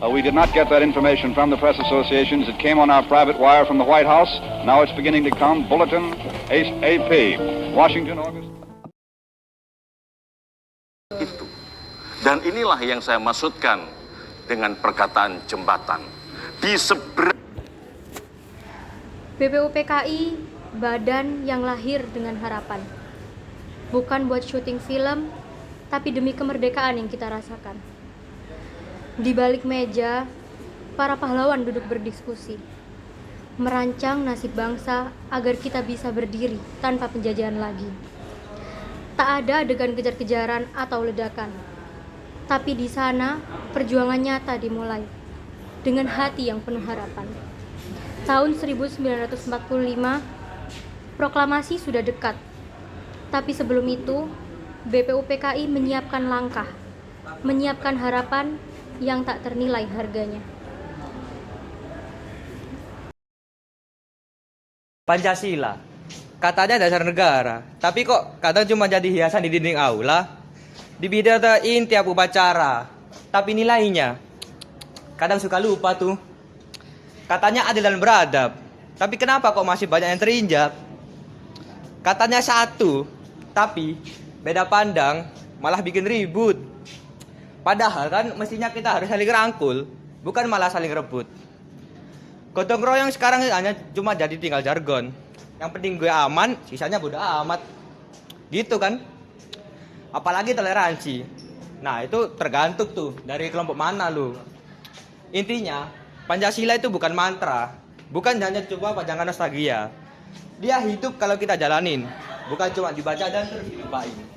We did not get that information from the press associations. It came on our private wire from the White House. Now it's beginning to come. Bulletin AP. Washington, August. Itu. Dan inilah yang saya maksudkan dengan perkataan jembatan. Di seberang BPUPKI, badan yang lahir dengan harapan. Bukan buat syuting film, tapi demi kemerdekaan yang kita rasakan. Di balik meja, para pahlawan duduk berdiskusi, merancang nasib bangsa agar kita bisa berdiri tanpa penjajahan lagi. Tak ada adegan kejar-kejaran atau ledakan, tapi di sana perjuangan nyata dimulai dengan hati yang penuh harapan. Tahun 1945, proklamasi sudah dekat, tapi sebelum itu BPUPKI menyiapkan langkah, menyiapkan harapan yang tak ternilai harganya. Pancasila, katanya dasar negara, tapi kok kadang cuma jadi hiasan di dinding aula, dibidatain tiap upacara, tapi nilainya kadang suka lupa tuh. Katanya adil dan beradab, tapi kenapa kok masih banyak yang terinjak? Katanya satu, tapi beda pandang malah bikin ribut. Padahal kan mestinya kita harus saling rangkul, bukan malah saling rebut. Gotong royong sekarang hanya cuma jadi tinggal jargon. Yang penting gue aman, sisanya bodo amat. Gitu kan? Apalagi toleransi. Nah, itu tergantung tuh dari kelompok mana lu. Intinya, Pancasila itu bukan mantra, bukan hanya cuma pajangan nostalgia. Dia hidup kalau kita jalanin, bukan cuma dibaca dan terus dilupain.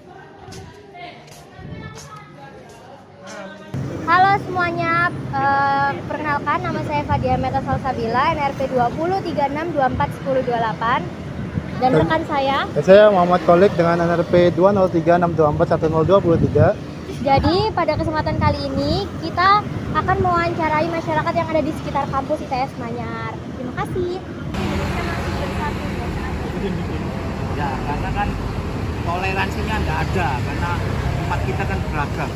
Halo semuanya, perkenalkan nama saya Fadia Meta Salsabila, NRP 2036241028. Dan rekan saya Muhammad Kolik dengan NRP 20362410223. Jadi pada kesempatan kali ini kita akan mewawancarai masyarakat yang ada di sekitar kampus ITS Manyar. Terima kasih. Ya, karena kan toleransinya nggak ada, karena umat kita kan beragam.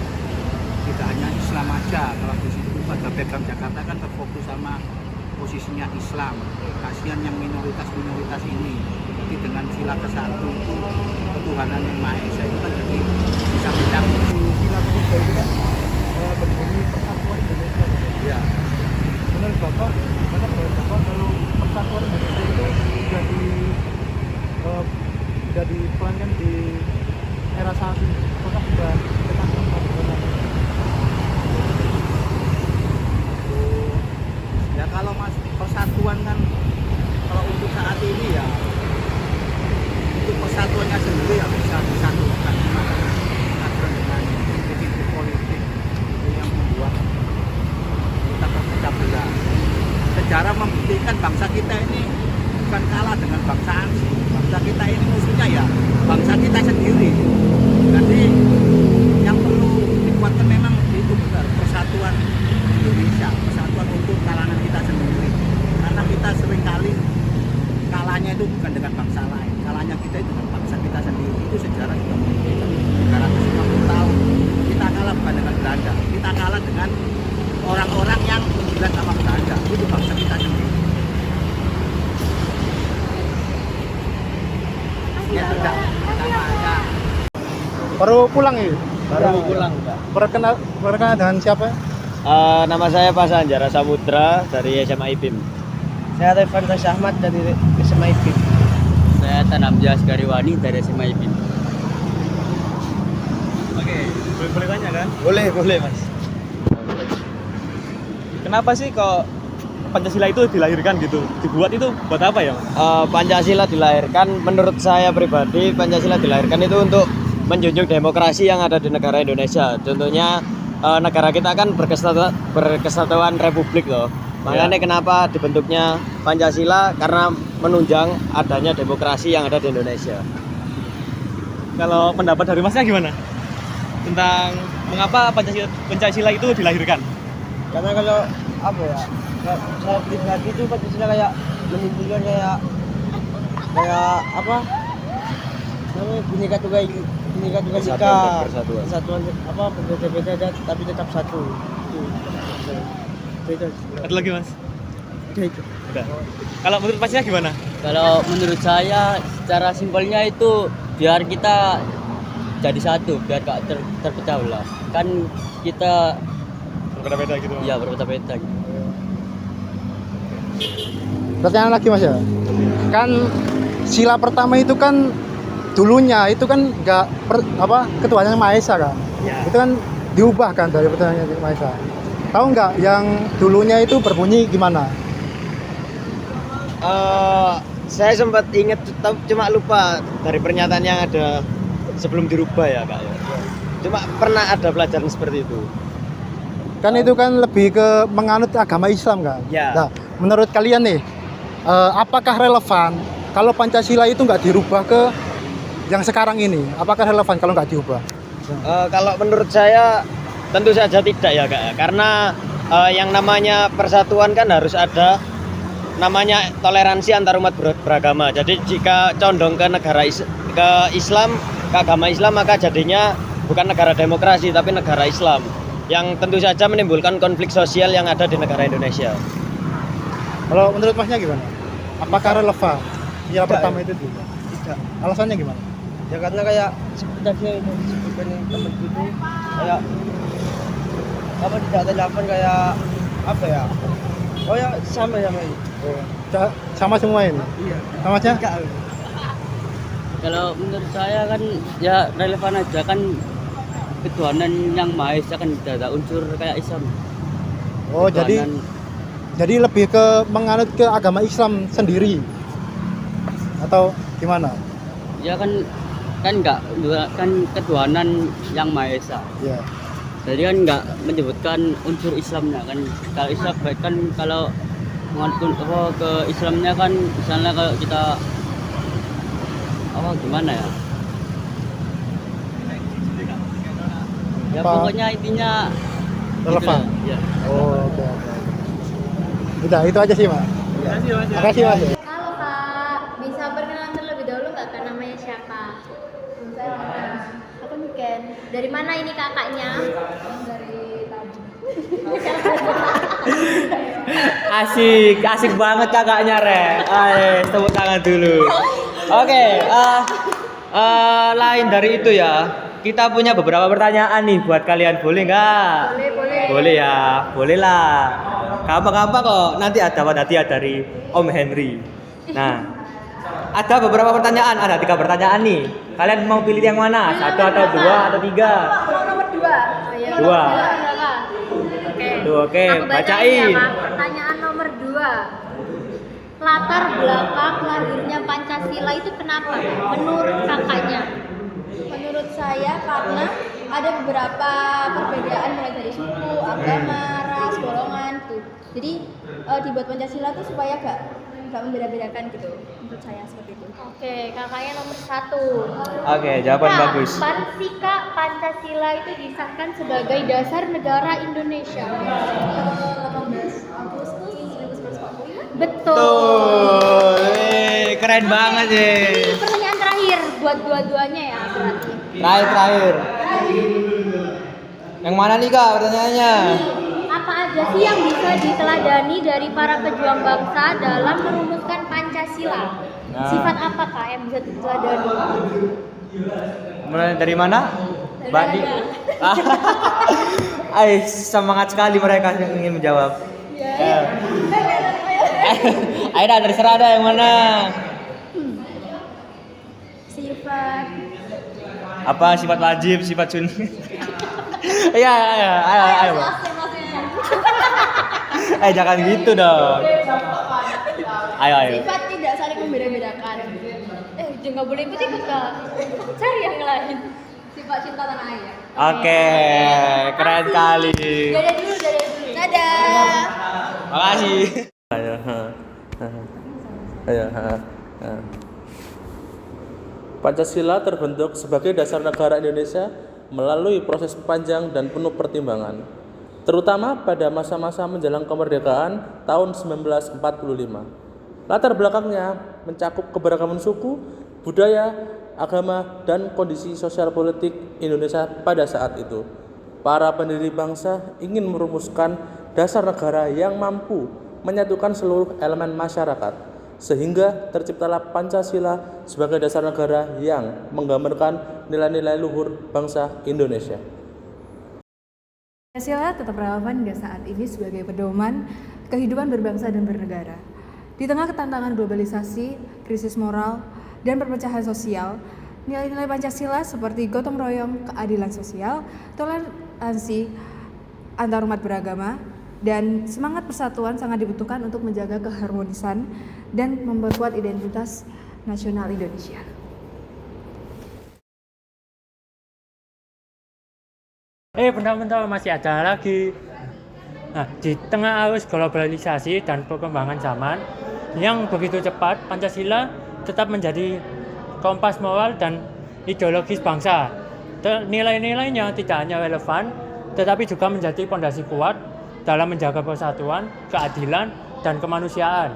Tidak hanya Islam aja, kalau di situ pada background Jakarta kan terfokus sama posisinya Islam. Kasihan yang minoritas ini. Jadi dengan sila kesatu itu ketuhanan yang Maha Esa itu kan jadi bisa menyambung. Sila ketiga itu kan berbunyi persatuan Indonesia. Ya. Menurut Bapak, kalau persatuan Indonesia itu jadi pelanggan di era saat ini, apakah sudah ketangkap ya? Kalau mas persatuan kan, kalau untuk saat ini ya untuk persatuannya sendiri ya bisa disatukan, aturan dengan titik politik itu yang membuat kita terpecah belah. Sejarah membuktikan bangsa kita ini bukan kalah dengan bangsa asing. Bangsa kita ini musuhnya ya bangsa kita sendiri. Jadi yang perlu dikuatkan memang itu benar, persatuan Indonesia, persatuan untuk kalangan kita sendiri. Karena kita seringkali kalahnya itu bukan dengan bangsa lain, kalahnya kita itu dengan bangsa kita sendiri. Itu sejarah juga membuktikan. 350 tahun kita kalah bukan dengan Belanda, kita kalah dengan orang-orang yang menjilat sama Belanda. Itu bangsa kita sendiri. Ya sudah, sama aja. Baru pulang ya? Baru pulang, Pak. Perkenalan dengan siapa? Nama saya Pak Sanjara Samudra dari SMA IPIM. Saya Rifan Ahmad dari SMA IPIM. Saya Tanamja Asgariwani dari SMA IPIM. Oke, boleh tanya kan? Boleh Mas. Kenapa sih kok Pancasila itu dilahirkan gitu? Dibuat itu buat apa ya, Mas? Pancasila dilahirkan, menurut saya pribadi, Pancasila dilahirkan itu untuk menjunjung demokrasi yang ada di negara Indonesia. Contohnya negara kita kan berkesatuan republik loh. Makanya kenapa dibentuknya Pancasila, karena menunjang adanya demokrasi yang ada di Indonesia. Kalau pendapat dari Masnya gimana? Tentang mengapa Pancasila itu dilahirkan? Karena kalau apa ya, saya pribadi itu Pancasila kayak menimbulkan kayak apa namanya, Bhinneka Tunggal Ika, persatuan apa berbeda-beda tapi tetap satu itu. beda. Ada lagi mas? Beda. Udah. Kalau menurut Masnya gimana? Kalau menurut saya secara simpelnya itu biar kita jadi satu, biar gak terpecah belah. Kan kita Berbeda-beda gitu. ya berbeda-beda. Pertanyaan lagi Mas ya. Kan sila pertama itu kan dulunya itu kan nggak ketuhanan Maha Esa kan. Ya. Itu kan diubah kan dari pertanyaan Maha Esa. Tahu nggak yang dulunya itu berbunyi gimana? Saya sempat ingat cuma lupa dari pernyataan yang ada sebelum dirubah ya kak ya. Cuma pernah ada pelajaran seperti itu. Kan itu kan lebih ke menganut agama Islam kan. Ya. Nah, menurut kalian nih, apakah relevan kalau Pancasila itu nggak dirubah ke yang sekarang ini? Apakah relevan kalau nggak diubah? Kalau menurut saya tentu saja tidak ya kak ya. Karena yang namanya persatuan kan harus ada namanya toleransi antar umat beragama. Jadi jika condong ke ke Islam, ke agama Islam, maka jadinya bukan negara demokrasi tapi negara Islam yang tentu saja menimbulkan konflik sosial yang ada di negara Indonesia. Kalau menurut Masnya gimana? Apakah relevan? Sila pertama itu Tidak. alasannya gimana? Ya karena kayak seperti tadi yang disebutkan temanku itu kayak tidak telepon kayak apa ya? Oh ya sama ini. Sama semua ini? Iya. Sama aja? Kalau menurut saya kan ya relevan aja kan ketuhanan yang Maha Esa kan tidak ada unsur kayak Islam. Oh, jadi lebih ke menganut ke agama Islam sendiri atau gimana? Ya kan enggak kan ketuhanan yang Maha Esa. Ya. Jadi kan enggak menyebutkan unsur Islamnya kan. Kalau Islam kan kalau menganut ke Islamnya kan misalnya kalau kita gimana ya? Ya pokoknya intinya Relevan. gitu, ya. Oh, oke. Udah, itu aja sih, Mas. Makasih, Mas. Halo Kak, bisa perkenalan terlebih dahulu nggak Kak, namanya siapa? Saya Lana. Aku Niken. Dari mana ini kakaknya? Dari Taji. Asik banget kakaknya Re. Ayo, tepuk tangan dulu. Oke, lain dari itu ya. Kita punya beberapa pertanyaan nih buat kalian, boleh nggak? Boleh. Boleh ya, boleh lah. Gampang-gampang kok. Nanti ada hadiah dari Om Henry. Nah, ada beberapa pertanyaan, ada 3 pertanyaan nih. Kalian mau pilih yang mana? 1 atau 2 atau 3? Nomor 2. Dua. Oke, Aku bacain. Ya, Kak. Pertanyaan nomor 2. Latar belakang lahirnya Pancasila itu kenapa? Menurut kakaknya? Menurut saya karena ada beberapa perbedaan mulai dari suku, agama, ras, golongan tuh. Jadi dibuat Pancasila tuh supaya gak membeda-bedakan gitu. Menurut saya seperti itu. Oke, kakaknya nomor 1. Oke, jawaban bagus. Kapan sih Kak Pancasila itu disahkan sebagai dasar negara Indonesia? 18 Agustus 1945. Betul. Keren banget ya. Ini pertanyaan terakhir buat dua-duanya ya berarti. Terakhir. Yang mana nih Kak pertanyaannya? Apa aja sih yang bisa diteladani dari para pejuang bangsa dalam merumuskan Pancasila? Nah. Sifat apa Kak yang bisa diteladani? Mulai dari mana? Badi. Semangat sekali mereka yang ingin menjawab. Ya. Ayo dah, terserah ada yang mana. Sifat Apa sifat wajib, sifat sunni? Iya, ayo. Jangan gitu dong. Ayo. sifat tidak saling membeda-bedakan. Jangan boleh ikut-ikut Kak. Cari yang lain. Sifat cinta tanah air. Oke, keren kali. Dadah dulu. Dadah. Makasih. Pancasila terbentuk sebagai dasar negara Indonesia melalui proses panjang dan penuh pertimbangan, terutama pada masa-masa menjelang kemerdekaan tahun 1945. Latar belakangnya mencakup keberagaman suku, budaya, agama, dan kondisi sosial politik Indonesia pada saat itu. Para pendiri bangsa ingin merumuskan dasar negara yang mampu menyatukan seluruh elemen masyarakat, sehingga terciptalah Pancasila sebagai dasar negara yang menggambarkan nilai-nilai luhur bangsa Indonesia. Pancasila tetap relevan hingga saat ini sebagai pedoman kehidupan berbangsa dan bernegara. Di tengah ketantangan globalisasi, krisis moral, dan perpecahan sosial, nilai-nilai Pancasila seperti gotong royong, keadilan sosial, toleransi antarumat beragama, dan semangat persatuan sangat dibutuhkan untuk menjaga keharmonisan dan memperkuat identitas nasional Indonesia. Bentar, masih ada lagi. Nah, di tengah arus globalisasi dan perkembangan zaman yang begitu cepat, Pancasila tetap menjadi kompas moral dan ideologis bangsa. Nilai-nilainya tidak hanya relevan, tetapi juga menjadi fondasi kuat dalam menjaga persatuan, keadilan, dan kemanusiaan.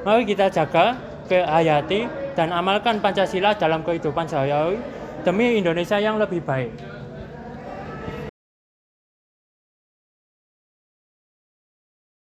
Mari kita jaga, hayati, dan amalkan Pancasila dalam kehidupan sehari-hari demi Indonesia yang lebih baik.